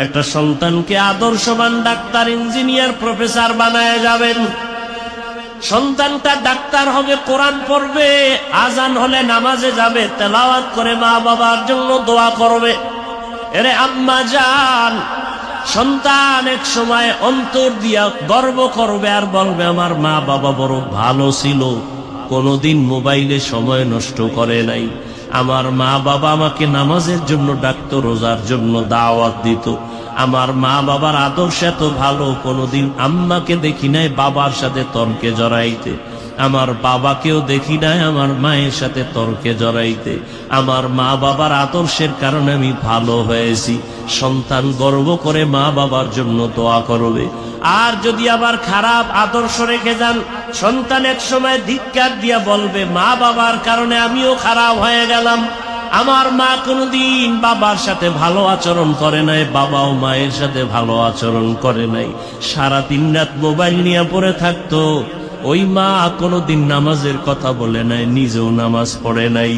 একটা সন্তানকে আদর্শবান ডাক্তার, ইঞ্জিনিয়ার, প্রফেসর বানায় যাবেন। সন্তানটা ডাক্তার হবে, কোরআন পড়বে, আজান হলে নামাজে যাবে, তেলাওয়াত করে মা বাবার জন্য দোয়া করবে। এরে আম্মা জান, সন্তান এক সময় অন্তর দিয়া গর্ব করবে আর বলবে আমার মা বাবা বড় ভালো ছিল, কোনোদিন মোবাইলে সময় নষ্ট করে নাই। আমার মা বাবা আমাকে নামাজের জন্য ডাকতো, রোজার জন্য দাওয়াত দিত। আমার মা বাবার আদর্শ এত ভালো, কোনোদিন আম্মাকে দেখি নাই বাবার সাথে তর্কে জড়াইতে। আমার বাবাকেও দেখি নাই আমার মায়ের সাথে তর্কে জড়াইতে। আমার মা বাবার আদর্শের কারণে আমি ভালো হয়েছি। সন্তান গর্ব করে মা বাবার জন্য দোয়া করবে। আর যদি আবার খারাপ আদর্শ রেখে যান, সন্তান এক সময় ধিক্কার দিয়া বলবে মা বাবার কারণে আমিও খারাপ হয়ে গেলাম। আমার মা কোনোদিন বাবার সাথে ভালো আচরণ করে নাই, বাবাও মায়ের সাথে ভালো আচরণ করে নাই। সারা দিন রাত মোবাইল নিয়ে পড়ে থাকতো। ওই মা কোনোদিন নামাজের কথা বলে নাই, নিজেও নামাজ পড়ে নাই।